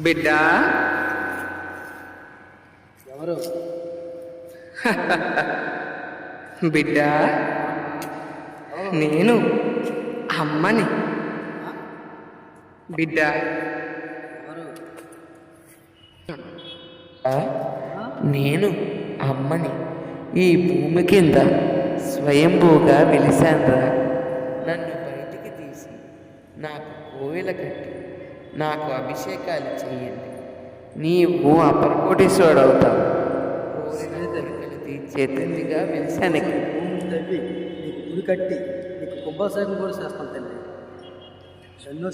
బిడ్డా ఎవరు? బిడ్డా నేను అమ్మని. బిడ్డా ఎవరు? నేను అమ్మని. ఈ భూమి కింద స్వయంభూగా వెలిశాన్రా. నన్ను బయటికి తీసి నాకు కోవిల కట్టి నాకు అభిషేకాలు చేయండి. నీవు అపరకోటేశ్వరుడవుతావు. కోరిన కోరికలు తీర్చే తల్లిగా వెలిశాను. భూమి తవ్వి నీకు గుడి కట్టి నీకు కుంభాభిషేకం కూడా చేస్తాను తల్లి. ఎన్నో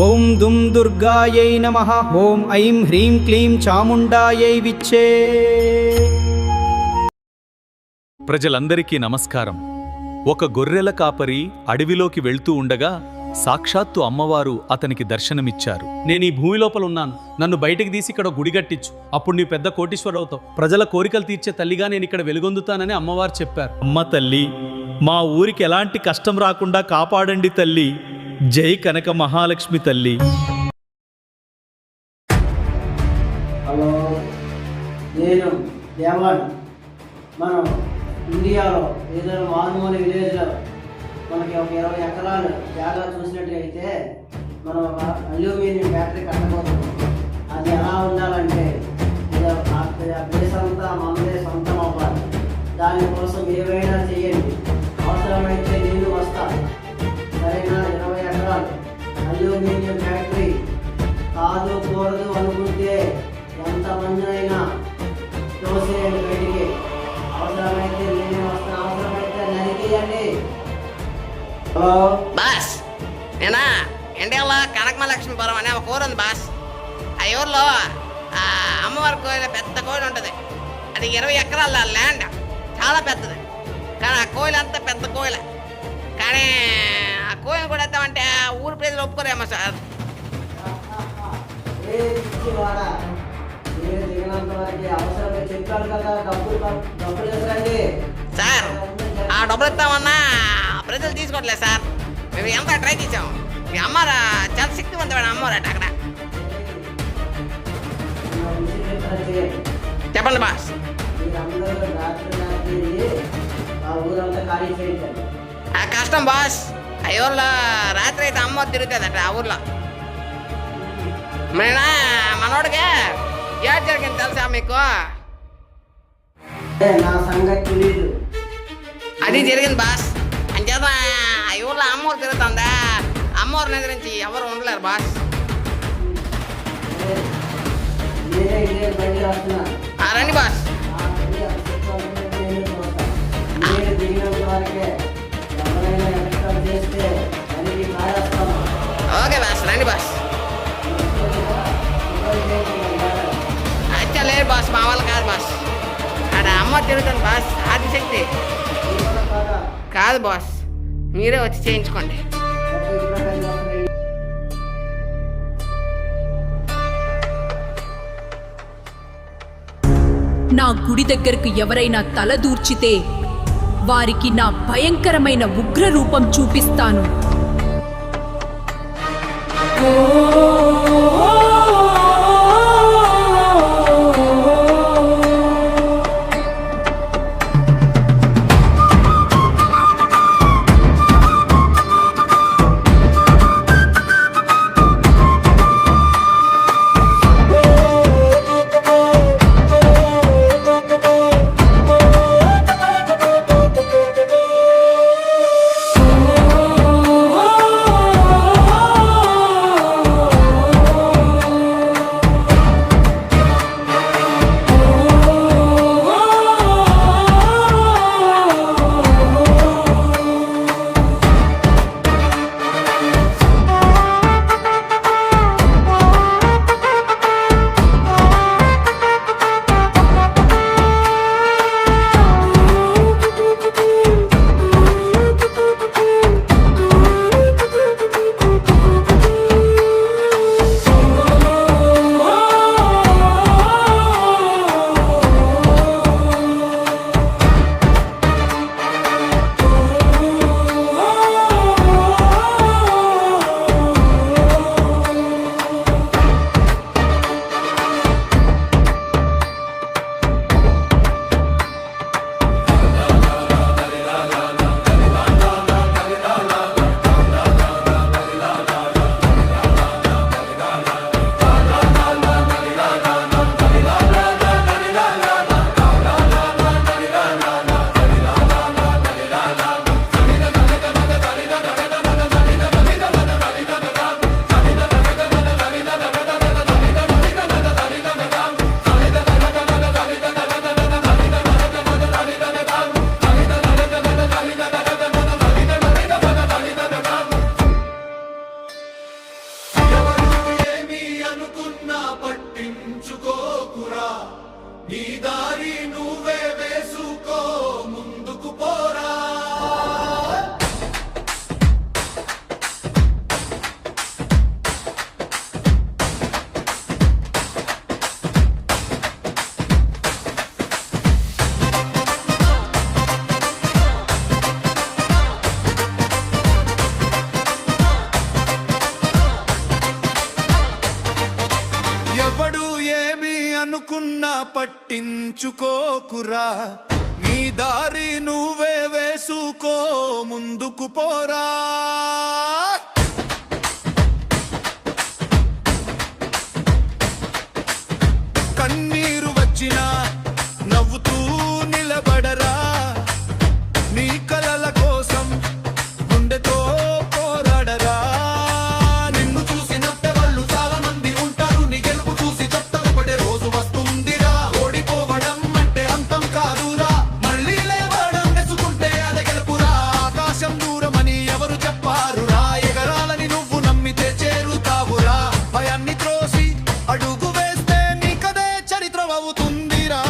ఓం దుం దుర్గాయై నమః. ఓం ఐం హ్రీం క్లీం చాముండాయై విచ్చే. ప్రజలందరికీ నమస్కారం. ఒక గొర్రెల కాపరి అడవిలోకి వెళ్తూ ఉండగా సాక్షాత్తు అమ్మవారు అతనికి దర్శనమిచ్చారు. నేను ఈ భూమి లోపల ఉన్నాను, నన్ను బయటికి తీసి ఇక్కడ గుడి కట్టించు, అప్పుడు నీవు పెద్ద కోటీశ్వరుడు అవుతావు, ప్రజల కోరికలు తీర్చే తల్లిగా నేను ఇక్కడ వెలుగొందుతానని అమ్మవారు చెప్పారు. అమ్మ తల్లి, మా ఊరికి ఎలాంటి కష్టం రాకుండా కాపాడండి తల్లి. జై కనక మహాలక్ష్మి తల్లి. హలో, నేను దేవాన్. మనం ఇండియాలో ఏదైనా మారుమూల విలేజ్లో మనకి ఒక 20 ఎకరాలు జాగా చూసినట్లయితే మనం ఒక అల్యూమినియం ఫ్యాక్టరీ కట్టబోతున్నాం. అది ఎలా ఉండాలంటే ఆ ప్లేస్ అంతా మనదే సొంతం అవ్వాలి. దానికోసం ఏవైనా చేయండి. అవసరమైతే నేను వస్తాను. సరైన 20 ఎకరాలు అల్యూమినియం ఫ్యాక్టరీ కాదు కూడదు అనుకుంటే ఎంతమంది అయినా తోసేయండి బయటికి. అవసరమైతే నేనే వస్తాను, అవసరమైతే నరికేయండి. హలో బాస్, నేనా ఇండియాలో కనకమహాలక్ష్మీపురం అనే ఒక ఊరు ఉంది బాస్. ఆ ఊర్లో అమ్మవారి కోయిల పెద్ద కోయిల ఉంటుంది. అది 20 ఎకరాల ల్యాండ్, చాలా పెద్దది. కానీ ఆ కోయిల అంతా పెద్ద కోయిల. కానీ ఆ కోయిల కూడా ఎత్తామంటే ఊరు ప్రజలు ఒప్పుకోరేమో సార్. సార్, ఆ డబ్బులు ఇస్తామన్నా ప్రజలు తీసుకోవట్లేదు సార్. మేము ఎంత ట్రై చేసాము. మీ అమ్మారా చాలా శక్తివంతమైన అమ్మవారట అక్కడ. చెప్పండి బాస్. ఆ కష్టం బాస్. ఆ ఊర్లో రాత్రి అయితే అమ్మవారు తిరుగుతుందట ఆ ఊర్లో. మనోడికి ఏడు జరిగింది తెలుసా మీకు? నా సంగతి తెలీదు. అది జరిగింది బాస్. అంచేత ఆ ఊర్లో అమ్మవారు తిరుగుతుందా. అమ్మవారిని ఎదిరించి ఎవరు ఉండలేరు బాస్. రండి బాస్. ఓకే బాస్, రండి బాస్. మా వాళ్ళ కాదు బాస్. ఆడ అమ్మ తిరుగుతుంది బాస్, ఆదిశక్తి. కాదు బాస్, మీరే వచ్చి చేయించుకోండి. నా గుడి దగ్గరకు ఎవరైనా తల దూర్చితే వారికి నా భయంకరమైన ఉగ్ర రూపం చూపిస్తాను. పట్టించుకోకురా, నీ దారి నువ్వే వేసుకో, ముందుకు పోరా. కన్నీరు వచ్చినా నవ్వుతూ నిలబడరా, నీ కలల కోసం గుండెతో పోరాడరా. నిన్ను చూసి నవ్వే వాళ్ళు చాలా మంది ఉంటారు, నీ గెలుపు చూసి చట్టపడే రోజు వస్తుందిరా. ఓడిపోవడం అంటే అంతం కాదురా, మళ్ళీ లేవడం వెసుకుంటే అదే గెలుపురా. ఆకాశం దూరమని ఎవరు చెప్పారురా, ఎగరాలని నువ్వు నమ్మితే చేరుతావురా. భయాన్ని త్రోసి అడుగు వేస్తే నీకదే చరిత్ర అవుతుందిరా.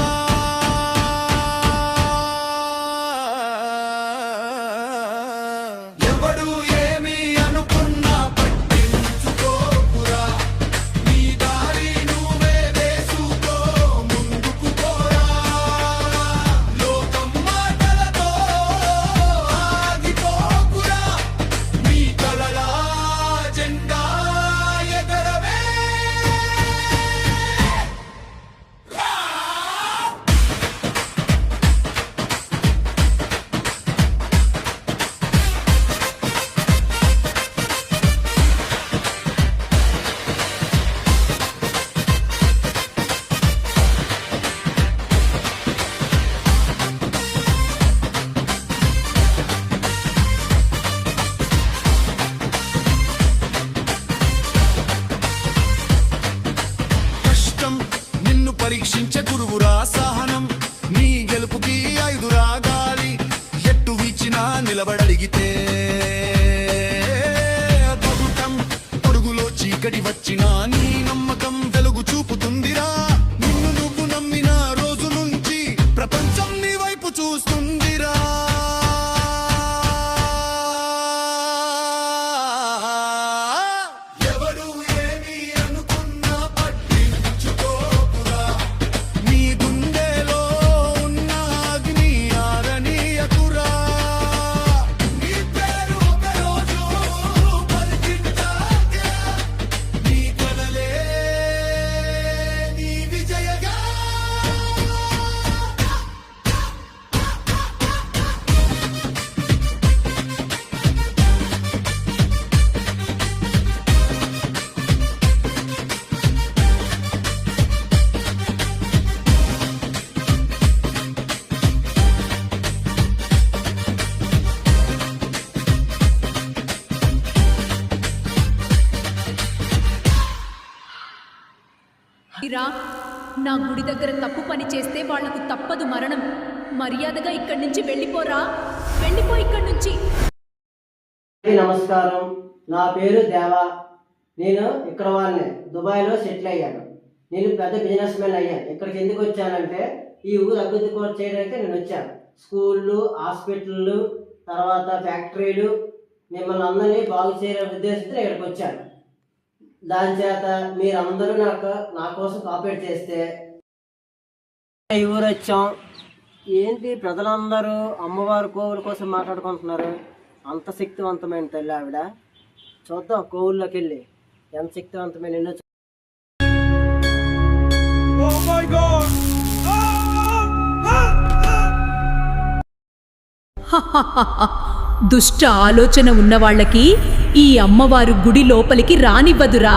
నా గుడి దగ్గర తప్పు పని చేస్తే వాళ్లకు తప్పదు మరణం. మర్యాదగా ఇక్కడి నుంచి వెళ్ళిపోరా, వెళ్ళిపో ఇక్కడి నుంచి. నమస్కారం, నా పేరు దేవా. నేను ఇక్కడ వాళ్ళని దుబాయ్లో సెటిల్ అయ్యాను. నేను పెద్ద బిజినెస్ మ్యాన్ అయ్యాను. ఇక్కడికి ఎందుకు వచ్చానంటే ఈ ఊరు అభివృద్ధి కూడా చేయడానికి నేను వచ్చాను. స్కూళ్ళు, హాస్పిటళ్ళు, తర్వాత ఫ్యాక్టరీలు, మిమ్మల్ని అందరినీ బాగు చేయాలనే ఉద్దేశంతో ఇక్కడికి వచ్చాను. దాని చేత మీరందరూ నా కోసం కోఆపరేట్ చేస్తే ఈ ఊరు వచ్చాం. ఏంటి ప్రజలందరూ అమ్మవారి కోవుల కోసం మాట్లాడుకుంటున్నారు? అంత శక్తివంతమైన తల్లి ఆవిడ. చూద్దాం కోవుల్లోకి వెళ్ళి ఎంత శక్తివంతమైన ఎన్నో. దుష్ట ఆలోచన ఉన్నవాళ్లకి ఈ అమ్మవారు గుడి లోపలికి రానివ్వదురా.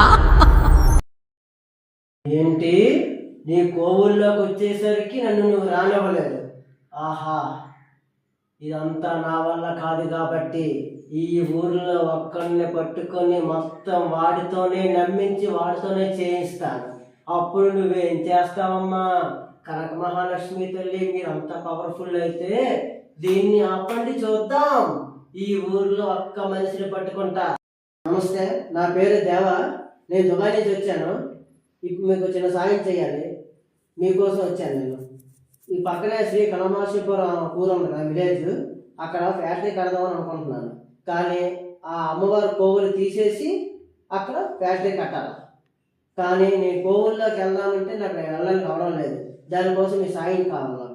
ఏంటి నీ కోవుల్లోకి వచ్చేసరికి నన్ను నువ్వు రానివ్వలేదు? ఆహా, ఇదంతా నా వల్ల కాదు కాబట్టి ఈ ఊర్లో ఒక్కరిని పట్టుకొని మొత్తం వాడితోనే నమ్మించి వాడితోనే చేయిస్తాను. అప్పుడు నువ్వేం చేస్తావమ్మా? కనక మహాలక్ష్మి తల్లి, మీరంత పవర్ఫుల్ అయితే దీన్ని ఆపండి, చూద్దాం. ఈ ఊర్లో ఒక్క మనిషిని పట్టుకుంటా. నమస్తే, నా పేరు దేవా. నేను దుబాయ్ నుంచి వచ్చాను. ఇప్పుడు మీకు చిన్న సాయం చేయాలి, మీకోసం వచ్చాను నేను. ఈ పక్కనే శ్రీ కనమాశిపురం ఊరు ఉంది నా విలేజ్. అక్కడ ఫ్యాక్టరీ కడదామని అనుకుంటున్నాను. కానీ ఆ అమ్మవారి కోవులు తీసేసి అక్కడ ఫ్యాక్టరీ కట్టాలి. కానీ నేను కోవుల్లోకి వెళ్దామంటే నాకు వెళ్ళడానికి అవడం లేదు. దానికోసం మీ సాయం కావాలి.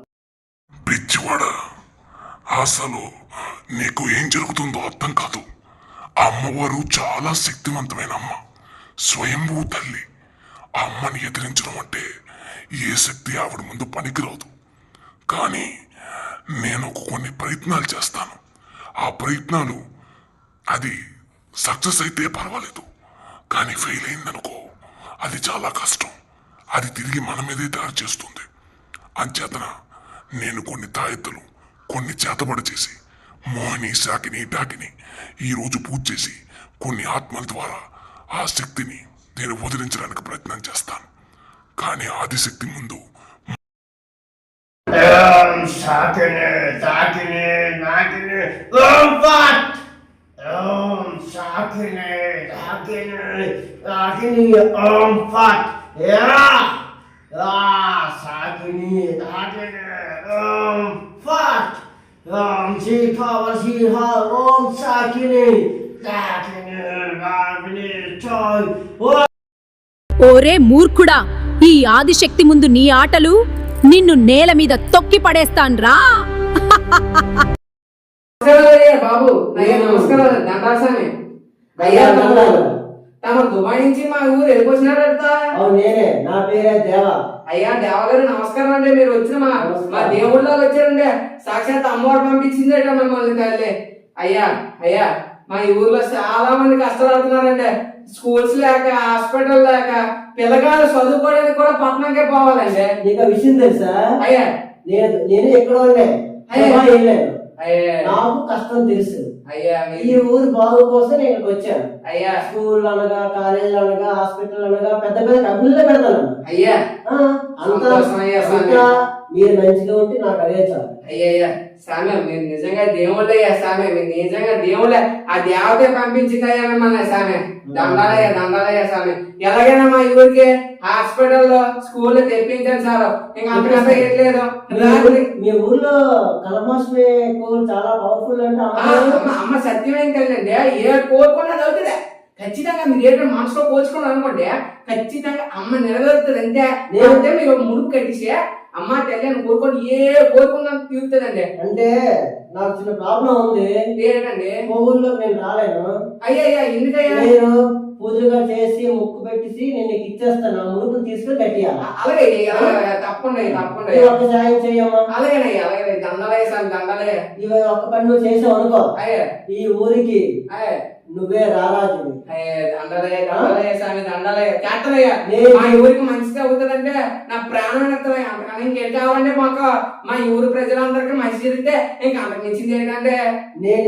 పిచ్చివాడ, అసలు నీకు ఏం జరుగుతుందో అర్థం కాదు. అమ్మవారు చాలా శక్తివంతమైన అమ్మ, స్వయంభూ తల్లి. ఆ అమ్మని ఎదిరించడం అంటే ఏ శక్తి ఆవిడ ముందు పనికిరాదు. కానీ నేను కొన్ని ప్రయత్నాలు చేస్తాను. ఆ ప్రయత్నాలు అది సక్సెస్ అయితే పర్వాలేదు, కానీ ఫెయిల్ అయిందనుకో అది చాలా కష్టం. అది తిరిగి మన మీదే దారి చేస్తుంది. అంచేతన నేను కొన్ని తాయెత్తులు, కొన్ని చేతబడి చేసి మోహిని, శాకిని, డాకిని ఈరోజు పూజ చేసి కొన్ని ఆత్మల ద్వారా ఆ శక్తిని నేను వదిలించడానికి ప్రయత్నం చేస్తాను. కానీ ఆదిశక్తి ముందు శాకిని, డాకిని, నాకిని, ఓం ఫట్. ఓం శాకిని, డాకిని, నాకిని, ఓం ఫట్. శాకిని, డాకిని, ఓం ఫట్. ఓం శిఖ శిఖ, ఓం శాకిని, డాకిని, నాకిని, చాయ్. ఓరే మూర్ఖుడా, ఈ ఆదిశక్తి ముందు నీ ఆటలు, నిన్ను నేల మీద తొక్కి పడేస్తాన్రా. బాబు నమస్కారం. దండాసామి అయ్యా, తమ దుబాయ్ నుంచి మా ఊరు వెళ్ళిపోతున్నారట. నేనే, నా పేరే దేవా. అయ్యా దేవగారు నమస్కారం అండి. మీరు వచ్చిన మా దేవుళ్ళగా వచ్చారండి. సాక్షాత్ అమ్మవారు పంపించిందట మిమ్మల్ని తల్లి. అయ్యా అయ్యా, మా ఈ ఊర్లో చాలా మంది కష్టపడుతున్నారండి. స్కూల్స్ లేక, హాస్పిటల్ లేక, పిల్లగాళ్ళు చదువుకోవడానికి కూడా పట్టణంకే పోవాలండి. నీకు విషయం తెలుసా? అయ్యా నేను ఎక్కడో నాకు కష్టం తెలుసు. అయ్యా ఈ ఊరు బాగు కోసం నేను ఇక్కడికి వచ్చాను. అయ్యా స్కూల్ అనగా, కాలేజీలు అనగా, హాస్పిటల్ అనగా పెద్ద పెద్ద డబ్బుల్లో పెడతాను. అయ్యా అంతా మీరు మంచిగా ఉంటే నాకు అదే చాలు. అయ్యయ్యా సామె, మీరు నిజంగా దేవుళ్ళయ్యా సామె, మీరు నిజంగా దేవుళ్ళే. ఆ దేవతే పంపించిందయ్యా మిమ్మల్ని సామె. దండాలయ్యా దండాలయ్యా సామె. ఎలాగైనా మా ఊరికి హాస్పిటల్లో స్కూల్ తెప్పించాను సార్. ఇంకా అంతకంటే ఏట్లేదు. మీ ఊర్లో కలమాస్మి కోల్ చాలా పవర్ఫుల్ అంటే అమ్మ సత్యమైన తల్లి. ఏ కోరుకున్నది అవుతుంది ఖచ్చితంగా. మీరు ఏంటో మనసులో కోల్చుకున్నారు అనుకోండి, ఖచ్చితంగా అమ్మ నెరవేరుతుంది. అంతే నేనంటే మీరు ముడుపు కట్టిస్తే అమ్మ తల్లి అని కోరుకోండి, ఏ కోరుకున్నా తీరుతుందండి. అంటే నాకు చిన్న ప్రాబ్లం ఉంది. ఏంటండి? ఊళ్ళో నేను రాలేను. అయ్యా ఎందుకయ్యా? నేను పూజగా చేసి ముక్కు పెట్టేసి నేను ఇచ్చేస్తాను. ముడుపులు తీసుకుని కట్టియాలి. అలాగే తప్పకుండా తప్పకుండా ఒక సాయం చేయమ్మా. అలాగేనయ్యా అలాగే. దండలయ్య సార్ దండలయ్య. ఇవి ఒక్క పని నువ్వు చేసావు అనుకో, ఈ ఊరికి నువ్వే రారాజువి. అయ్యే దండలే స్వామి దండలే చేస్తానయ్యా. నేను- మా ఊరికి మంచిది అవుతుందంటే నా ప్రాణం ఎత్తమయ్యా. అంతకన్నా ఇంకేం కావాలంటే మాకు మా ఈ ఊరు ప్రజలందరికీ మంచి జరిగితే ఇంకా అంతకు మించింది ఏంటంటే నేను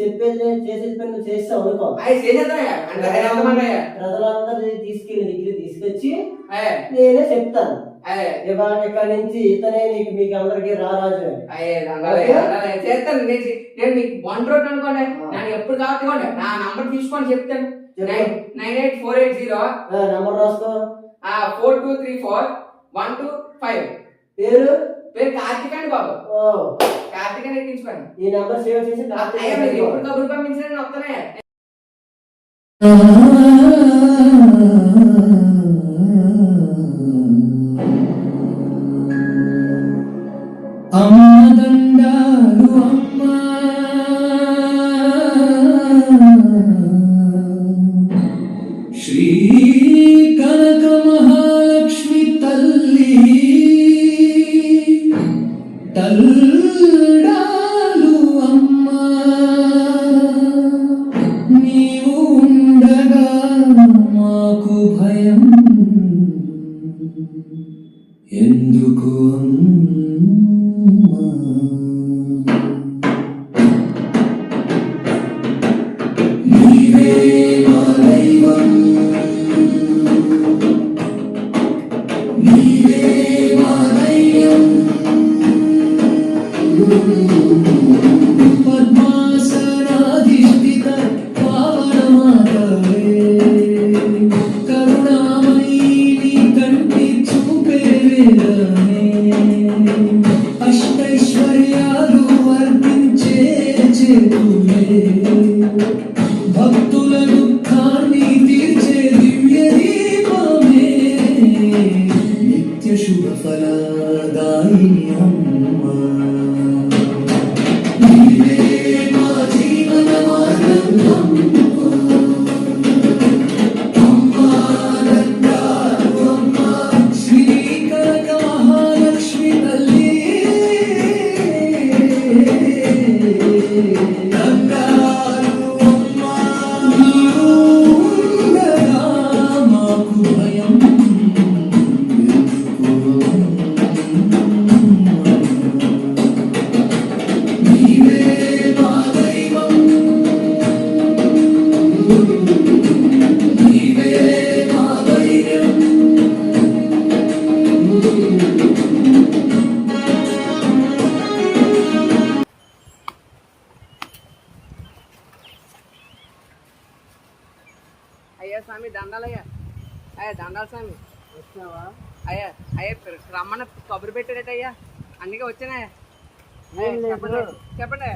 చెప్పేది చేసేది పని నువ్వు చేస్తావు అనుకో. అవి చేసేద్దామయ్యా. అంటే ఎంతమందయ్యా? ప్రజలందరినీ తీసుకెళ్ళి దగ్గర తీసుకొచ్చి నేనే చెప్తాను. ఇవాళ ఇక్కడ నుంచి ఇతనే మీకు అందరికి రారాజు అని. చేస్తాను. నేను మీకు 1 రోడ్ అనుకోండి. నేను ఎప్పుడు కావాలి నా నంబర్ తీసుకొని చెప్తాను. 98480 నంబర్ రాసుకో. 423412 పేరు కార్తీక్ అండి బాబు. కార్తీక్ అని ఎక్కించుకోండి. ఈ నంబర్ సేవ్ చేసి ఎప్పుడు కబురు పంపించిన వస్తానే. అమ్మదండాలు అమ్మా శ్రీ కనక మహాలక్ష్మి తల్లి తల్డాలు అమ్మా నీవు ఉండగా మాకు భయం ఎందుకు పద్మాసనాధిష్ఠిత పావనమాతవే కరుణామయీ నీ కంటి చూపే వేదమే అష్టైశ్వర్యాలు వర్తించే చేతులే భక్తుల దుఃఖాన్ని తీర్చే దివ్య దీపమే నిత్య శుభ ఫలదాయిని అమ్మా నీవే మా జీవన మార్గం అమ్మా దండాలు అమ్మా శ్రీ కనక మహాలక్ష్మి తల్లి దండాలు అమ్మా నీవు ఉండగా మాకు భయం నీవే మా దైవం నీవే మా ధైర్యం అయ్యా స్వామి దండాలయ్యా. అయ్యా దండాలు స్వామి. వచ్చావా? అయ్యా రమ్మన్న కబురు పెట్టారటయ్యా, అందుకే వచ్చానయ్యా. ఏం లేదు. చెప్పండి.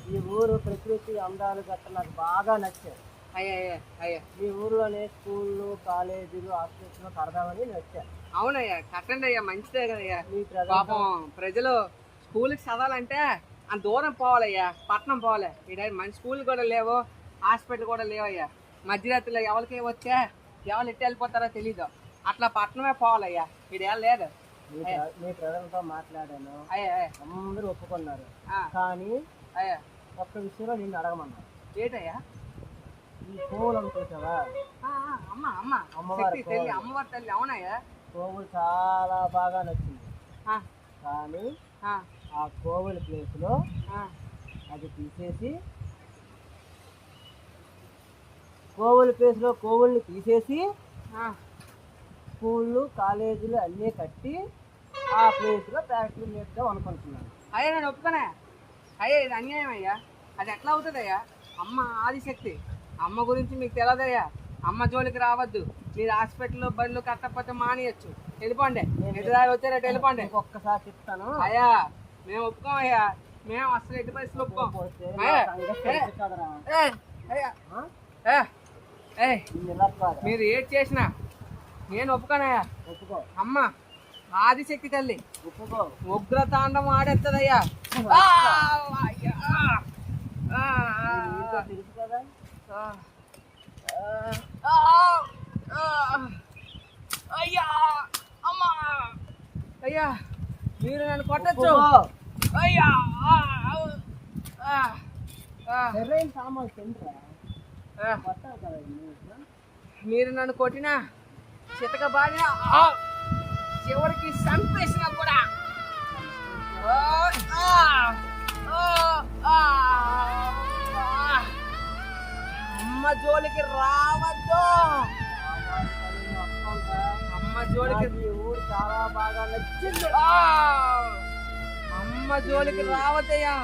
ఈ ఊరు ప్రకృతి అందాలు గట్ట నాకు బాగా నచ్చాయి. అయ్యా అయ్యా మీ ఊర్లోనే స్కూళ్ళు కాలేజీలు హాస్పిటల్ కడదామని నేను వచ్చాను. అవునయ్యా కట్టండి అయ్యా, మంచిదే కదయ్యా. మీ పాపం ప్రజలు స్కూల్కి చదవాలంటే అంత దూరం పోవాలయ్యా, పట్నం పోవాలి. ఇక్కడ మంచి స్కూల్ కూడా లేవు, హాస్పిటల్ కూడా లేవయ్యా. మధ్యరాత్రిలో ఎవరికి వచ్చే ఎవరు ఎట్టి వెళ్ళిపోతారో తెలీదు, అట్లా పట్నమే పోవాలయ్యా. ఇక్కడ లేదు. మీ ప్రజలతో మాట్లాడాను, అయ్యా అందరూ ఒప్పుకున్నారు. ఆ. కానీ అయ్యా ఒక్క విషయంలో నిన్ను అడగమన్నారు. ఏంటయ్యా? ఈ పువ్వులు అనుకుంటావా? అమ్మవారి తల్లి, అమ్మవారి తల్లి. అవునయ్యా పువ్వులు చాలా బాగా నచ్చింది. ఆ. కానీ ఆ. ఆ కోవుల ప్లేస్లో ఆ. అది తీసేసి కోవుల ప్లేస్లో కోవుల్ని తీసేసి ఆ. స్కూళ్ళు కాలేజీలు అన్నీ కట్టి ఆ ప్లేస్లో ఫ్యాక్టరీ నేర్చుదాం అనుకుంటున్నాను. అయ్యా నేను ఒప్పుకున్నా అయ్యా, ఇది అన్యాయం అయ్యా. అది ఎట్లా అవుతుందయ్యా? అమ్మ ఆదిశక్తి, అమ్మ గురించి మీకు తెలియదయ్యా. అమ్మ జోలికి రావద్దు. మీరు హాస్పిటల్లో బండ్లు కట్టకపోతే మానేయచ్చు, వెళ్ళిపోండి. ఎదురాయి వచ్చారట వెళ్ళిపోండి. ఒక్కసారి చెప్తాను అయ్యా మేము ఒప్పుకోమయ్యా, మేము అసలు ఎట్టి పరిస్థితులు ఒప్పుకోం. మీరు ఏది చేసినా నేను ఒప్పుకోనయ్యా. ఒప్పుకో. అమ్మ ఆదిశక్తి తల్లి ఒప్పుకో. ఉగ్రతాండం ఆడేస్తుందయ్యా. తెలుసు కదా. అయ్యా అమ్మా అయ్యా మీరు నన్ను కొట్టచ్చు. అయ్యా సరైన సామాన్ తింటరా? మీరు నన్ను కొట్టినా చితక బాగా చివరికి చంపేసినా కూడా అమ్మ జోలికి రావద్దు. అమ్మ జోలికి ఊరు చాలా బాగా నచ్చింది. అమ్మ జోలికి రావద్దయ్యా.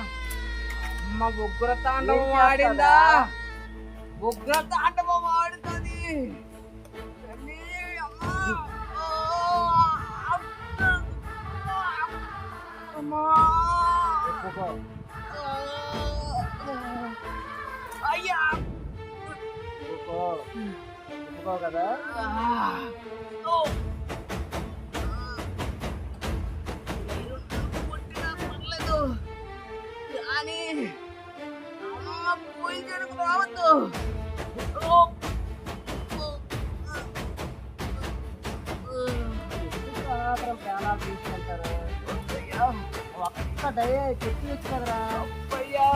అమ్మ ఉగ్రతాండవం ఆడిందా? ఉగ్రతాండవం ఆడుతుంది. అయ్యా కదా పర్లేదు కానీ అమ్మ పోయి జరుగు రావద్దు. ప్రాణాలు తీసుకుంటారు. ఒక్క దయ చెప్పించు కదరా. అయ్యా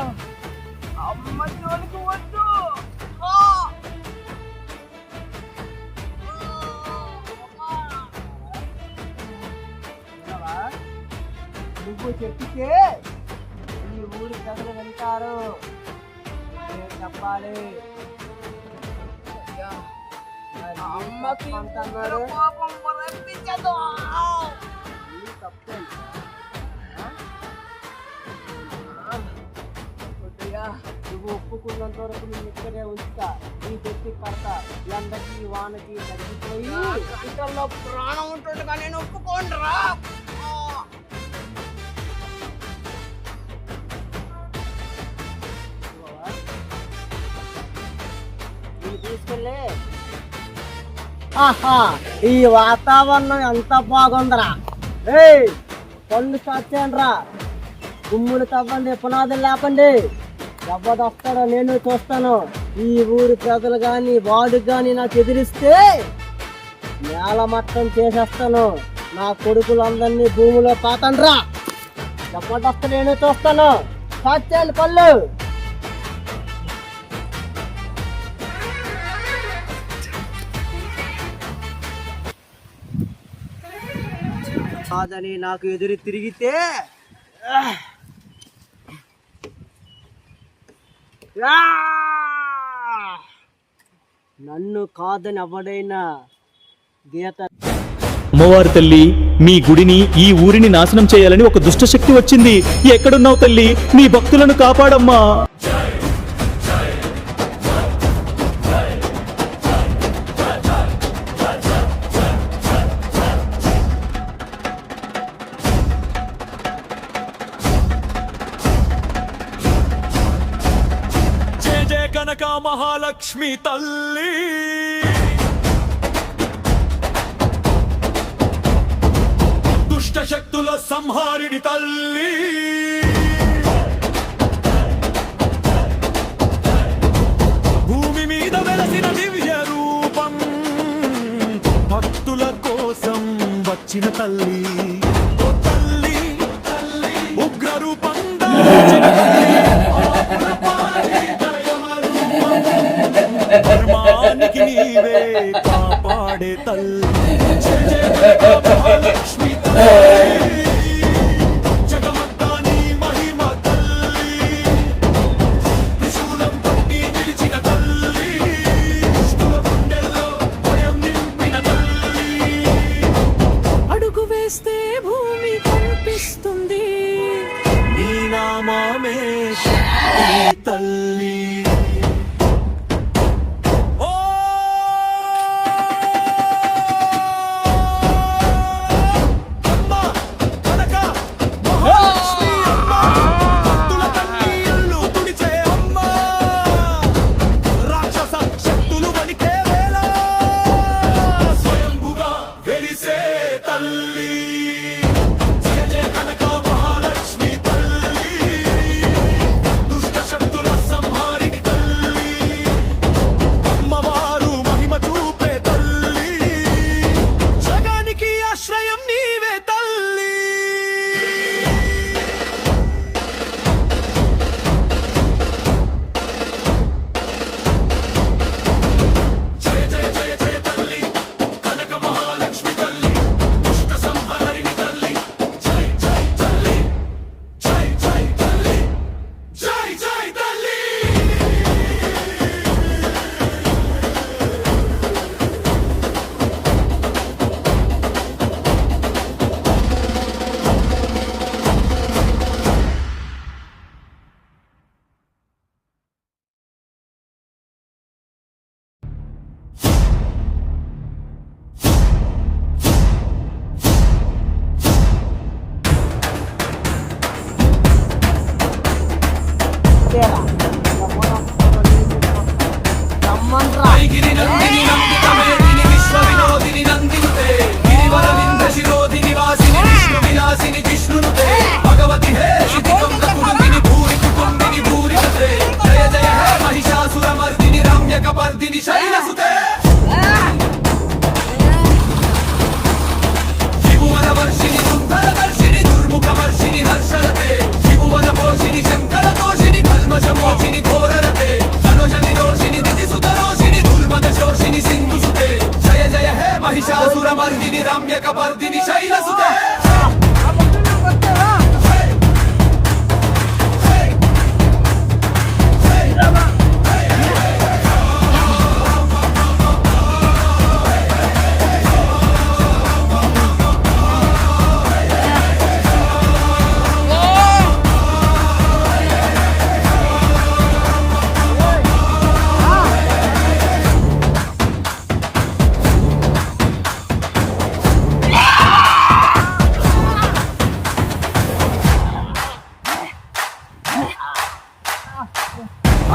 అమ్మ జోలికి వద్దు. నువ్వు చెప్పితే ఈ ఊరి ప్రజలు వింటారు. నేను చెప్పాలి. అమ్మకి కోపం రప్పించదు. నువ్వు ఒప్పుకున్నంత వరకు నేను ఇక్కడే ఉంచుతా. నీ పెట్టి పడతా. ఎండకి వానకి తగ్గిపోయి కంటల్లో ప్రాణం ఉంటుండగా నేను ఒప్పుకోండిరా. తీసుకెళ్ళి ఈ వాతావరణం ఎంత బాగుందిరా. పళ్ళు సాచేయండిరా. గుమ్ములు తవ్వండి, పునాదులు లేపండి. ఎవడొస్తాడో నేను చూస్తాను. ఈ ఊరి ప్రజలు కానీ వాడు కానీ నాకు ఎదిరిస్తే నేల మట్టం చేసేస్తాను. నా కొడుకులందరినీ భూమిలో పాతండ్రా. ఎవడొస్తా నేను చూస్తాను. సాచేయండి పళ్ళు. కాదని నాకు ఎదురు తిరిగితే నన్ను కాదని ఎవడైనా గీత. అమ్మవారి తల్లి, మీ గుడిని, ఈ ఊరిని నాశనం చేయాలని ఒక దుష్టశక్తి వచ్చింది. ఎక్కడున్నావు తల్లి? నీ భక్తులను కాపాడమ్మా. జయ జయ కనక మహాలక్ష్మి తల్లి. దుష్టశక్తుల సంహారిణి తల్లి. భూమి మీద వెలసిన దివ్య రూపం, భక్తుల కోసం వచ్చిన తల్లి. ఓ తల్లి ఉగ్ర రూపం ధర్మానికి నీవే కాపాడే తల్లి. జయ జయ మహాలక్ష్మి తల్లి. జగమంతా నీ మహిమ తల్లి. త్రిశూలం పట్టి నిలిచిన తల్లి. దుష్టుల గుండెల్లో భయం నింపిన తల్లి. అడుగు వేస్తే భూమి కనిపిస్తుంది. నీ నామమే శక్తి తల్లి. దుష్టశక్తుల సంహారిణి లేరా రమ్మంట్రా మహిషాసురమర్దిని రమ్యకపర్దిని శైలసుతే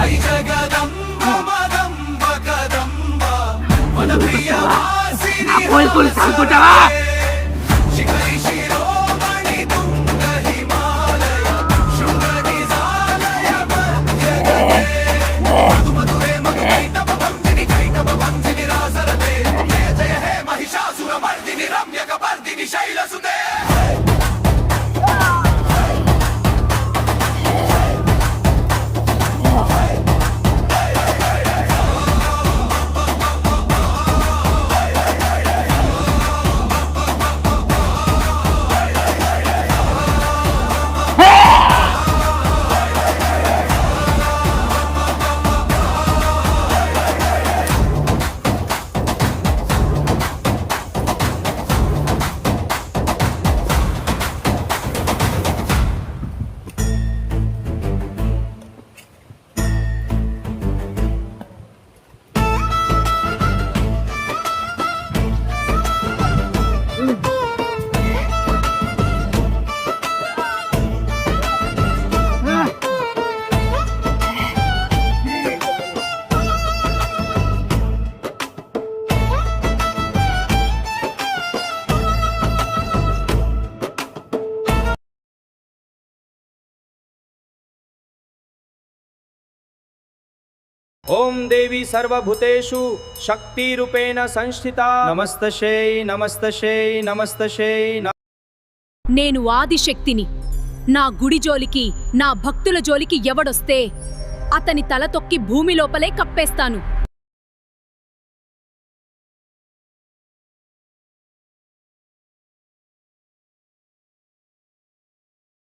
ఐ జగదంబ మదంబ కదంబ మన ప్రియవాసిని శిఖరి శిరోమణి తుంగ హిమాలయ శృంగ నిజాలయ మధ్యగతే మధుమధురే మధుకైటవ వందిని రాసరతే జయ జయ హే మహిషాసురమర్దిని రమ్యకపర్దిని శైలసుతే ఓం దేవి సర్వభూతేషు శక్తిరూపేణ సంస్థితా నమస్తశై నమస్తశై నమస్తశై. నేను ఆదిశక్తిని. నా గుడి జోలికి, నా భక్తుల జోలికి ఎవడొస్తే అతని తల తొక్కి భూమి లోపలే కప్పేస్తాను.